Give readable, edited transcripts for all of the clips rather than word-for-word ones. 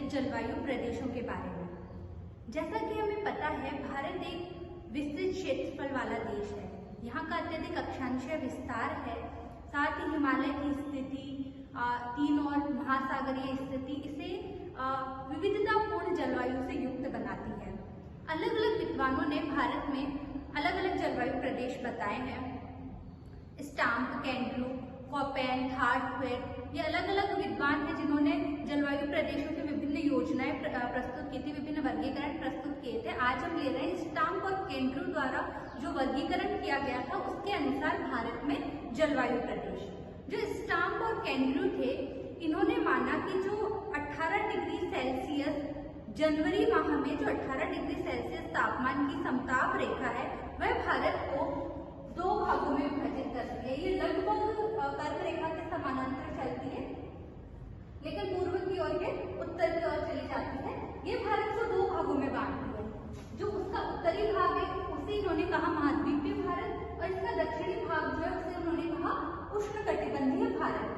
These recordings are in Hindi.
के जलवायु प्रदेशों के बारे में। जैसा कि हमें पता है, भारत एक विस्तृत क्षेत्रफल वाला देश है। यहाँ का अत्यधिक अक्षांशीय विस्तार है, साथ ही हिमालय की स्थिति, तीन और महासागरीय स्थिति इसे विविधतापूर्ण जलवायु से युक्त बनाती है। अलग अलग विद्वानों ने भारत में अलग अलग जलवायु प्रदेश बताए हैं। स्टाम्प, कैंड्रू, कोपेन, हार्टवेट, ये अलग अलग विद्वान हैं जिन्होंने जलवायु प्रदेशों की विभिन्न योजनाएं प्रस्तुत की थी, विभिन्न वर्गीकरण प्रस्तुत किए थे। आज हम ले रहे हैं स्टाम्प और कैंड्रू द्वारा जो वर्गीकरण किया गया था उसके अनुसार भारत में जलवायु प्रदेश। जो स्टाम्प और कैंड्रू थे, इन्होंने माना कि जो 18 डिग्री सेल्सियस जनवरी माह में जो 18 डिग्री सेल्सियस तापमान की समताप रेखा है वह भारत को दो भागों में विभाजित करती है। ये लगभग कर्क रेखा के समानांतर चलती है, लेकिन पूर्व की ओर ये उत्तर की ओर चली जाती है। ये भारत को दो भागों में बांटती है। जो उसका उत्तरी भाग है उसे इन्होंने कहा महाद्वीपीय भारत, और इसका दक्षिणी भाग जो है उसे उन्होंने कहा उष्णकटिबंधीय भारत।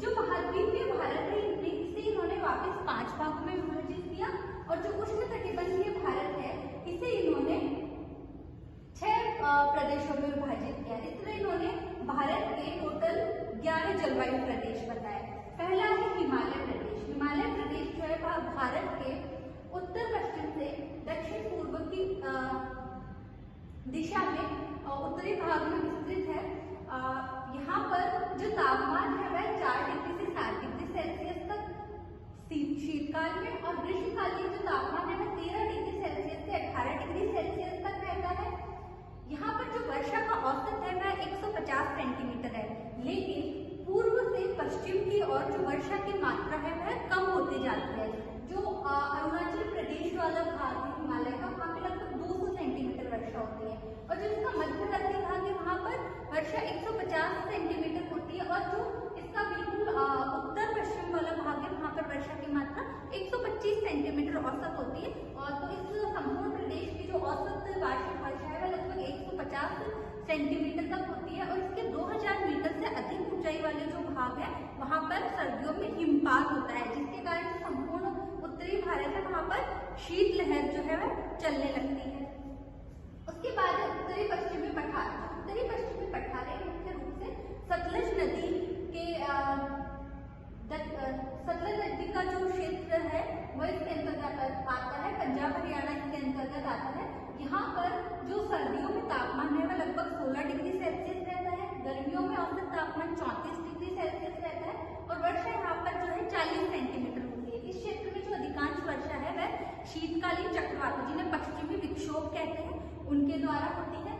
जो महाद्वीपीय भारत है इसे इन्होंने वापस 5 भागों में विभाजित किया, और जो उष्णकटिबंधीय भारत है इसे इन्होंने 6 प्रदेशों में विभाजित किया। इस तरह इन्होंने भारत के टोटल 11 जलवायु प्रदेश बताए। पहला है हिमालय प्रदेश। हिमालय प्रदेश जो है भारत के उत्तर पश्चिम से दक्षिण पूर्व की दिशा में उत्तरी भाग में विस्तृत है। यहाँ पर जो तापमान है वह 4 डिग्री से 7 डिग्री सेल्सियस तक शीतकाल में, और ग्रीष्मकालीन जो तापमान है वह 13 डिग्री सेल्सियस से 18 डिग्री सेल्सियस तक रहता है। यहाँ पर जो वर्षा का औसत है वह 150 सेंटीमीटर है, लेकिन पूर्व से पश्चिम की ओर जो वर्षा की मात्रा है वह कम होती जाती है। जो अरुणाचल प्रदेश वाला भाग है हिमालय का, वहाँ पे लगभग 200 सेंटीमीटर वर्षा होती है, और जो इसका मध्यवर्ती भाग है वहाँ पर वर्षा 150 सेंटीमीटर होती है, और जो इसका बिल्कुल उत्तर पश्चिम वाला भाग है वहाँ पर वर्षा की मात्रा 125 सेंटीमीटर औसत होती है। और तो इस संपूर्ण प्रदेश की जो औसत वार्षिक वर्षा है वह लगभग 150 सेंटीमीटर तक होती है, और इसके 2000 मीटर से अधिक ऊंचाई वाले जो भाग है वहाँ पर सर्दियों में हिमपात होता है, जिसके कारण संपूर्ण उत्तरी भारत है वहाँ पर शीतलहर जो है वह चलने लगती है। उसके बाद उत्तरी पश्चिमी पठार। उत्तरी पश्चिमी पठार मुख्य रूप से सतलज नदी के सतलज नदी का जो क्षेत्र है वह इसके अंतर्गत आता है। पंजाब हरियाणा इसके अंतर्गत आता है। यहाँ पर जो सर्दियों में तापमान है वह लगभग 16 डिग्री सेल्सियस रहता है, गर्मियों में औसत तापमान 34 डिग्री सेल्सियस रहता है, और वर्षा यहाँ पर जो है 40 सेंटीमीटर होती है। इस क्षेत्र में जो अधिकांश वर्षा है वह शीतकालीन चक्रवात, जिन्हें पश्चिमी विक्षोभ कहते हैं, उनके द्वारा होती है।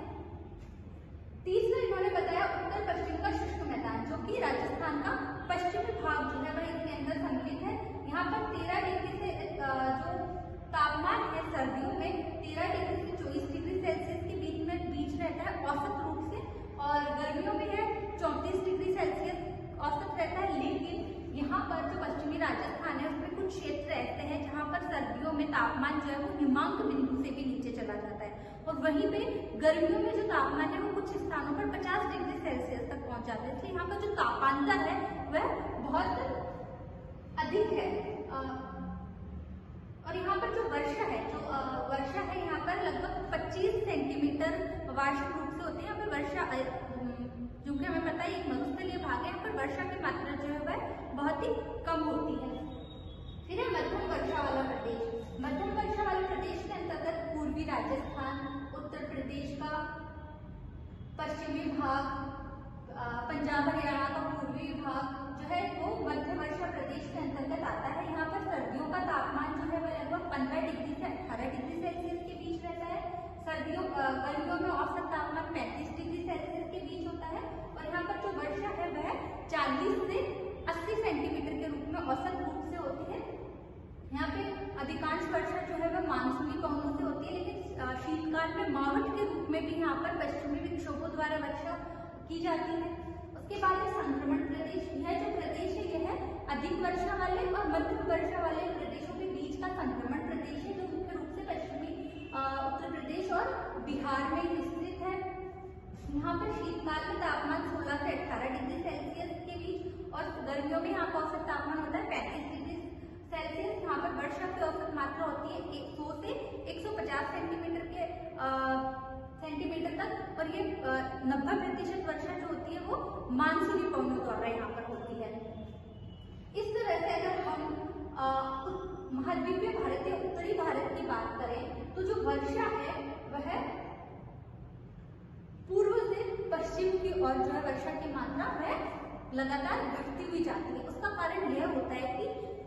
तीसरा इन्होंने बताया उत्तर पश्चिम का शुष्क मैदान, जो कि राजस्थान का पश्चिमी भाग जो है वह इसके अंदर सम्मिलित है। यहाँ पर 13 डिग्री से जो तापमान है सर्दियों में 13 डिग्री से 24 डिग्री सेल्सियस के बीच रहता है औसत रूप से, और गर्मियों में है 34 डिग्री सेल्सियस औसत रहता है। लेकिन यहाँ पर जो पश्चिमी राजस्थान है उसमें कुछ क्षेत्र ऐसे हैं जहाँ पर सर्दियों में तापमान जो है वो हिमांक बिंदु से भी नीचे चला जाता है, और वहीं पे गर्मियों में जो तापमान है वो कुछ स्थानों पर 50 डिग्री सेल्सियस तक पहुंच जाता है। इसलिए यहाँ का जो तापांतर है वह बहुत अधिक है। और यहाँ पर जो वर्षा है यहाँ पर लगभग 25 सेंटीमीटर वार्षिक रूप से होती है। यहाँ पर वर्षा, क्योंकि हमें पता है एक मरुस्थलीय भाग है, यहाँ पर वर्षा की मात्रा जो है वह बहुत ही कम होती है। फिर है मध्यम वर्षा वाला प्रदेश। मध्यम वर्षा वाले प्रदेश के अंतर्गत पूर्वी राजस्थान, उत्तर प्रदेश का पश्चिमी भाग, पंजाब हरियाणा का पूर्वी भाग जो है वो मध्य वर्षा प्रदेश के अंतर्गत आता है। यहाँ पर सर्दियों का तापमान जो है वह लगभग 15 डिग्री से 18 डिग्री सेल्सियस के बीच रहता है। गर्मियों में औसत तापमान 35 डिग्री सेल्सियस के बीच होता है, और यहाँ पर जो वर्षा है वह 40 से 80 सेंटीमीटर के रूप में औसत रूप से होती है। यहाँ पे अधिकांश वर्षा जो है वह मानसूनी पवनों से होती है, लेकिन शीतकाल में मावठ के रूप में भी यहाँ पर पश्चिमी विक्षोभों द्वारा वर्षा की जाती है। उसके बाद है संक्रमण प्रदेश। यह जो प्रदेश है यह अधिक वर्षा वाले और मध्यम वर्षा वाले प्रदेशों के बीच का संक्रमण प्रदेश है, जो मुख्य रूप से पश्चिमी उत्तर प्रदेश और बिहार में स्थित है। यहाँ पर शीतकाल में तापमान 16 से 18 डिग्री सेल्सियस के बीच, और गर्मियों में यहाँ का औसत तापमान होता है 35 डिग्री सेल्सियस। यहाँ पर वर्षा 90% वर्षा जो होती है वो मानसूनी पवनों द्वारा यहाँ पर होती है। इस तरह से अगर हम महाद्वीपीय भारत या उत्तरी भारत की बात करें तो जो वर्षा है वह पूर्व से पश्चिम की ओर जो है वर्षा की मात्रा वह लगातार घटती हुई जाती है। उसका कारण यह होता है कि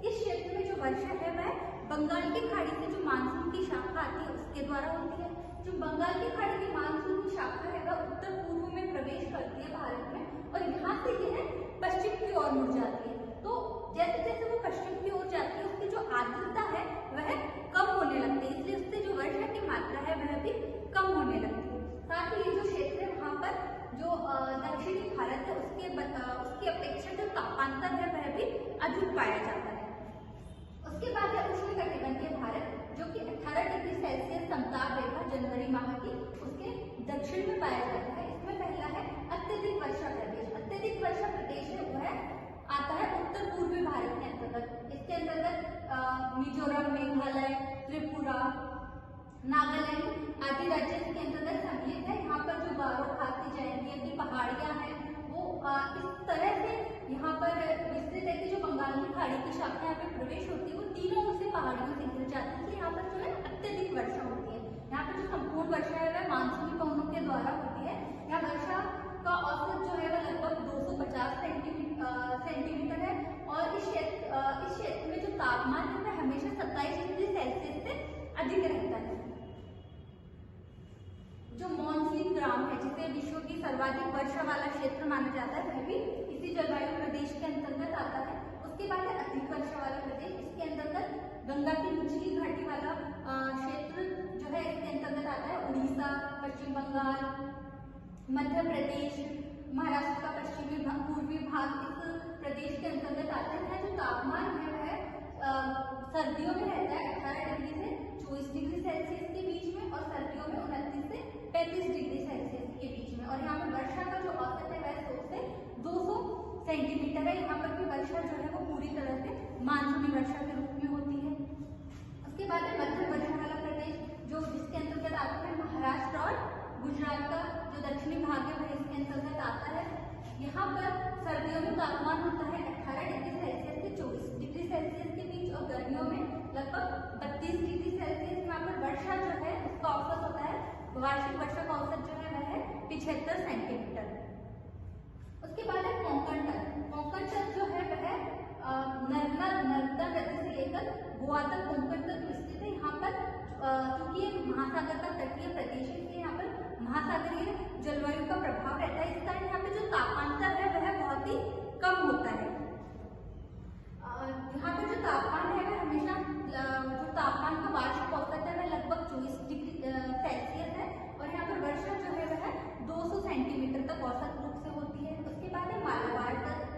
इस क्षेत्र में जो वर्षा है वह बंगाल की खाड़ी से जो मानसून की शाखा आती है उसके द्वारा होती है। जो बंगाल की खाड़ी की मानसून की शाखा है वह उत्तर पूर्व में प्रवेश करती है भारत में और यहाँ से यह पश्चिम की ओर मुड़ जाती है। तो जैसे जैसे वो पश्चिम की ओर जाती है उसकी जो आर्द्रता है वह कम होने लगती है, इसलिए उससे जो वर्षा की मात्रा है वह भी कम होने लगती है। साथ ही ये जो क्षेत्र है वहाँ पर जो दक्षिणी भारत है उसकी अपेक्षा जो तापांतर है वह भी अधिक पाया जाता है। उसके बाद है उष्णकटिबंधीय भारत जो कि 18 डिग्री सेल्सियस समताप रेखा जनवरी माह की उसके दक्षिण में पाया जाता है। इसमें पहला है अत्यधिक वर्षा प्रदेश। अत्यधिक वर्षा प्रदेश है वह आता है उत्तर पूर्वी भारत के अंतर्गत। इसके अंतर्गत मिजोरम, मेघालय, त्रिपुरा, नागालैंड आदि राज्य इसके अंतर्गत सम्मिलित है। यहाँ पर जो गारो, खासी, जयंती की पहाड़ियाँ हैं वो इस तरह से यहाँ पर विस्तृत है कि जो बंगाल की खाड़ी की शाखा यहाँ पे प्रवेश होती है वो तीनों उसे पहाड़ियों से घिर जाती है। यहाँ पर जो है अत्यधिक वर्षा होती है। यहाँ पर जो संपूर्ण वर्षा है वह मानसूनी पवनों के द्वारा होती है। यहाँ वर्षा का औसत जो है वह लगभग 250 सेंटीमीटर है और इस क्षेत्र में जो तापमान है वह हमेशा 27 डिग्री सेल्सियस से अधिक रहता है। जो मॉनसून ग्राम है जिसे विश्व की सर्वाधिक वर्षा वाला क्षेत्र माना जाता है वह भी इसी जलवायु प्रदेश के अंतर्गत आता है। उसके बाद है अधिक वर्षा वाला प्रदेश। इसके अंतर्गत गंगा की निचली घाटी वाला क्षेत्र जो है इसके अंतर्गत आता है। उड़ीसा, पश्चिम बंगाल, मध्य प्रदेश, महाराष्ट्र का पश्चिमी पूर्वी भाग इस प्रदेश के अंतर्गत आते हैं। जो तापमान है वह सर्दियों में रहता है 18 डिग्री से 24 डिग्री सेल्सियस के बीच में और सर्दियों में 29 से 35 डिग्री सेल्सियस के बीच में। और यहाँ पर वर्षा का जो औसत है वह 100 से 200 सेंटीमीटर है। यहाँ पर भी वर्षा जो है वो पूरी तरह से मानसूनी वर्षा के रूप में होती है। उसके बाद है मध्यम वर्षा वाला प्रदेश जो जिसके अंतर्गत आता है महाराष्ट्र और गुजरात का जो दक्षिणी भाग है वह इसके अंतर्गत आता है। यहाँ पर सर्दियों में तापमान होता है 18 डिग्री सेल्सियस से 24 डिग्री सेल्सियस के बीच और गर्मियों में लगभग 32 डिग्री सेल्सियस। यहाँ पर वर्षा जो है उसका औसत होता है, वार्षिक वर्षा का औसत जो है वह है 75 सेंटीमीटर। उसके बाद है कोंकण तट। कोंकण तट जो है वह नर्मदा नदी से लेकर गोवा तक कोंकण तट विस्तृत है। यहाँ पर क्योंकि ये महासागर का तटीय प्रदेश है इसलिए यहाँ पर महासागरीय जलवायु का प्रभाव रहता है। इस कारण यहाँ पे जो तापांतर है वह बहुत ही कम होता है। यहाँ पे जो तापमान है वह हमेशा जो तापमान का वार्षिक औसत है वह लगभग 24 डिग्री सेल्सियस है और यहाँ पर वर्षा जो है वह 200 सेंटीमीटर तक औसत रूप से होती है। उसके बाद है मालाबार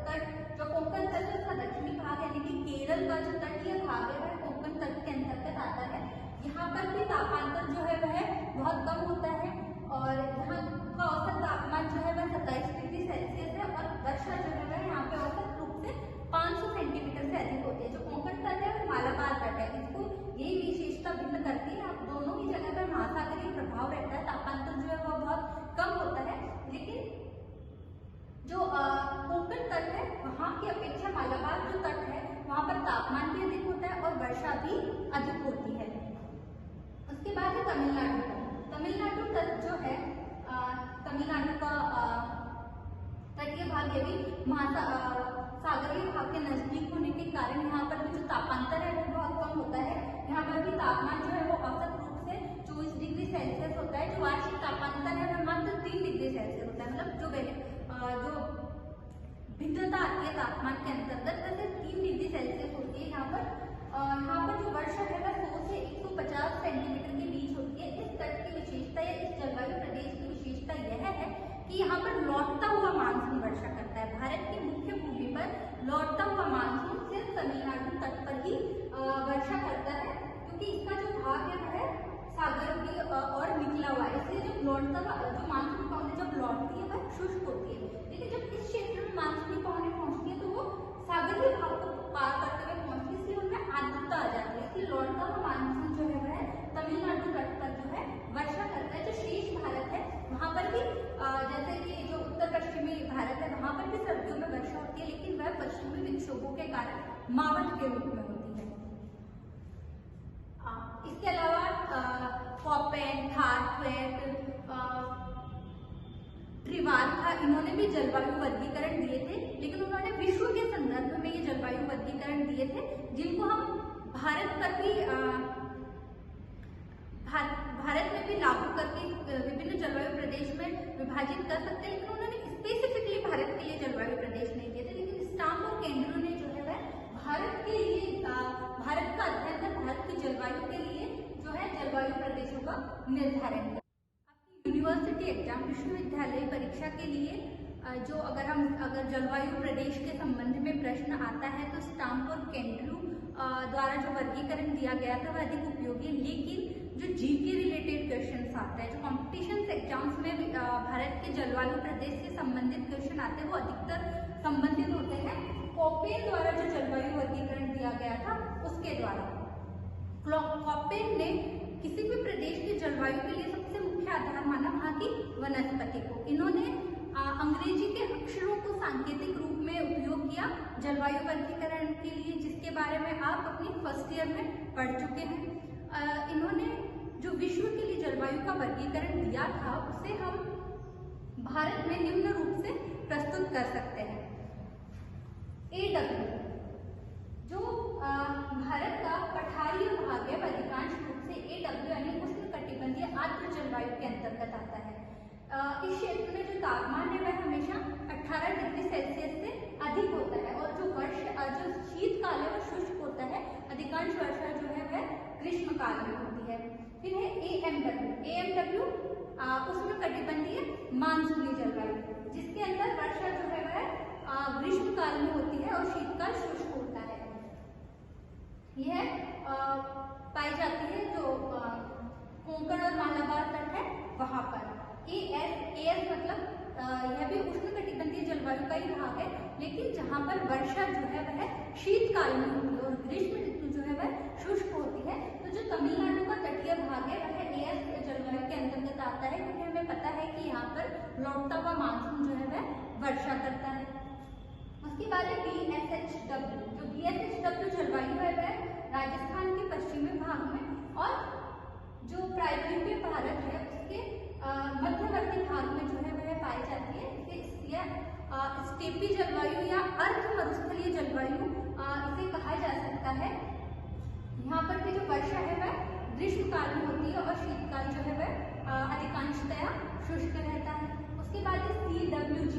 तट जो कोंकण तट है उसका दक्षिणी भाग यानी कि केरल का जो तटीय भाग है वह कोंकण तट के अंतर्गत आता है। यहाँ पर भी तापांतर जो है वह बहुत कम होता है और यहाँ का औसत तापमान जो है वह 27 डिग्री सेल्सियस है और वर्षा जो है वह यहाँ पे औसत रूप से 500 सेंटीमीटर से अधिक होती है। जो कोंकण तट है वह मालाबार तट है, इसको यही विशेषता भिन्न करती है। आप दोनों ही जगह पर महासागरीय प्रभाव रहता है, तापांतर जो है वह बहुत कम होता है, लेकिन जो कोंकण तट है वहाँ की अपेक्षा मालाबार जो तट है वहाँ पर तापमान भी अधिक होता है और वर्षा भी अधिक होती है। उसके बाद है तमिलनाडु तट। तमिलनाडु तट जो है तमिलनाडु का तटीय भाग ये भी सागरीय भाग के नजदीक होने के कारण यहाँ पर भी जो तापांतर है वो बहुत कम होता है। यहाँ पर भी तापमान जो है वो औसत रूप से 24 डिग्री सेल्सियस होता है। जो वार्षिक तापांतर है वह मात्र 3 डिग्री सेल्सियस होता है। मतलब जो भिन्नता आती है तापमान के अंतर्गत वैसे 3 डिग्री सेल्सियस होती है। यहाँ पर जो वर्षा है वह 100 से 150 सेंटीमीटर के बीच होती है। इस तट की विशेषता या इस जलवायु प्रदेश की विशेषता यह है कि यहाँ पर लौटता हुआ मानसून वर्षा करता है। भारत की मुख्य भूमि पर लौटता हुआ मानसून सिर्फ तमिलनाडु तट पर ही वर्षा करता है क्योंकि इसका जो भाग है वह सागर की और निकला हुआ है, इसलिए जब लौटता हुआ जो मानसूनी पवनें जब लौटती है वह शुष्क होती है। लेकिन जब इस क्षेत्र में मानसूनी पवनें पहुंचती है तो वो सागरीय भाग को पार करते हुए पहुंचती है, इसलिए उनमें आर्द्रता आ जाती है। इसलिए लौटता हुआ मानसून जो है वह तमिलनाडु तट पर जो है वर्षा करता है। जो शेष भारत है वहाँ पर भी जैसे मावट के रूप में होती है। इसके अलावा कॉपेन, थारक्वेट, ट्रिवाल्था, इन्होंने भी जलवायु वर्गीकरण दिए थे, लेकिन उन्होंने विश्व के संदर्भ में ये जलवायु वर्गीकरण दिए थे, जिनको हम भारत में भी लागू करके विभिन्न जलवायु प्रदेश में विभाजित कर सकते हैं, लेकिन उन्होंने स्पेसिफिकली भारत के लिए जलवायु प्रदेश नहीं दिए थे। लेकिन स्टार्म और केंद्रों ने जो है वह भारत के लिए भारत का अध्ययन कर भारत की जलवायु के लिए जो है जलवायु प्रदेशों का निर्धारण किया। आपकी यूनिवर्सिटी एग्जाम, विश्वविद्यालय परीक्षा के लिए जो अगर जलवायु प्रदेश के संबंध में प्रश्न आता है तो स्टार्म और केंद्रू द्वारा जो वर्गीकरण दिया गया था वह अधिक उपयोगी है। लेकिन जो जीके रिलेटेड क्वेश्चन आते हैं, जो कॉम्पिटिशन एग्जाम्स में भारत के जलवायु प्रदेश से संबंधित क्वेश्चन आते हैं, वो अधिकतर संबंधित होते हैं कॉपेन द्वारा जो जलवायु वर्गीकरण दिया गया था उसके द्वारा। कॉपेन ने किसी भी प्रदेश की जलवायु के लिए सबसे मुख्य आधार माना वहाँ की वनस्पति को। इन्होंने अंग्रेजी के अक्षरों को सांकेतिक रूप में उपयोग किया जलवायु वर्गीकरण के लिए, जिसके बारे में आप अपनी फर्स्ट ईयर में पढ़ चुके हैं। इन्होंने जो विश्व के लिए जलवायु का वर्गीकरण दिया था उसे हम भारत में निम्न रूप से प्रस्तुत कर सकते हैं। AW जो भारत का पठारीय भाग है, अधिकांश रूप से AW यानी उष्णकटिबंधीय आर्द्र जलवायु के अंतर्गत आता है। इस क्षेत्र में जो तापमान है वह हमेशा 18 डिग्री सेल्सियस से अधिक होता है, और जो शीतकाल है वह शुष्क होता है। अधिकांश वर्षा जो है वह ग्रीष्म काल में होती है। फिर है AMW उष्णकटिबंधीय मानसूनी जलवायु, जिसके अंदर वर्षा जो है वह ग्रीष्म काल में होती है और शीतकाल शुष्क होता है। यह पाई जाती है जो कोंकण और मालाबार तट है वहां पर। AS मतलब यह भी उष्णकटिबंधीय जलवायु का ही भाग है, लेकिन जहाँ पर वर्षा जो है वह शीतकाल में होती है और ग्रीष्म ऋतु जो है वह शुष्क होती है। तो जो तमिलनाडु का तटीय भाग है वह AS जलवायु के अंतर्गत आता है, क्योंकि हमें पता है कि यहाँ पर लौटता हुआ मानसून जो है वह वर्षा करता है। उसके बाद है BSHW। जो BSHW जलवायु है वह राजस्थान के पश्चिमी भाग में और जो प्रायद्वीपीय भारत है उसके मध्यवर्ती भाग में जो है वह पाई जाती है। यह स्टेपी जलवायु या अर्ध मरुस्थलीय जलवायु इसे कहा जा सकता है। यहाँ पर की जो वर्षा है वह ग्रीष्म काल में होती है और शीतकाल जो है वह अधिकांशतया शुष्क रहता है। उसके बाद CWG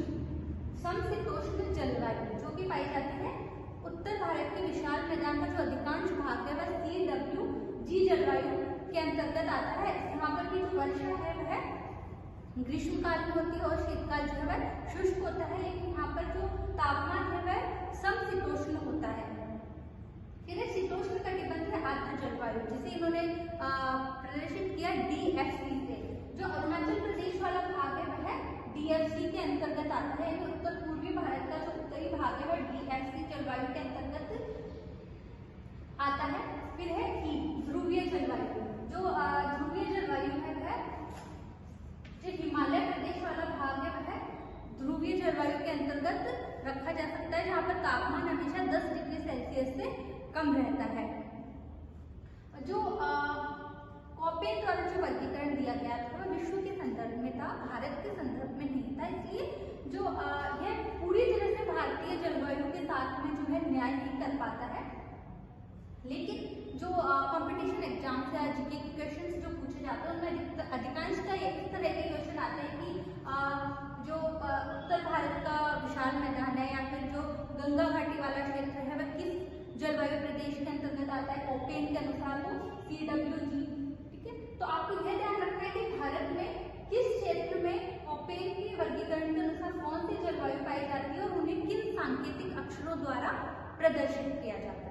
समशीतोष्ण जलवायु, जो कि पाई जाती है उत्तर भारत के विशाल मैदान का जो अधिकांश भाग है वह CWG जलवायु के अंतर्गत आता है। यहाँ पर की जो वर्षा है वह ग्रीष्म काल में होती है और शीतकाल जो है वह शुष्क होता है, लेकिन यहाँ पर जो तापमान है वह समशीतोष्ण होता है। फिर शीतोष्ण कटिबंधीय आर्द्र जलवायु, जिसे इन्होंने प्रदर्शित किया DFC से। जो अरुणाचल प्रदेश वाला भाग है वह DFC के अंतर्गत आता है, यानी उत्तर पूर्वी भारत का जो उत्तरी भाग है वह DFC जलवायु के अंतर्गत आता है। फिर है ध्रुवीय जलवायु। जो ध्रुवीय जलवायु है वह जो हिमालय प्रदेश वाला भाग है वह ध्रुवीय जलवायु के अंतर्गत रखा जा सकता है, जहाँ पर तापमान हमेशा 10 डिग्री सेल्सियस से कम रहता है। जो कॉपेन द्वारा जो वर्गीकरण दिया गया था वह विश्व के संदर्भ में था, भारत के संदर्भ में नहीं था, इसलिए जो यह पूरी तरह से भारतीय जलवायु के साथ में जो है न्याय नहीं कर पाता है। लेकिन जो कंपटीशन एग्जाम से जीके के क्वेश्चंस जो पूछे जाते हैं उनमें अधिकांशतः इस तरह के क्वेश्चन आते हैं कि जो उत्तर भारत का विशाल मैदान है या फिर जो गंगा घाटी वाला क्षेत्र है वह किस जलवायु प्रदेश के अंतर्गत आता है, कॉपेन के अनुसार वो CWG। ठीक है, तो आपको यह ध्यान रखना है कि भारत में किस क्षेत्र में कॉपेन के वर्गीकरण के अनुसार कौन सी जलवायु पाई जाती है और उन्हें किन सांकेतिक अक्षरों द्वारा प्रदर्शित किया जाता है।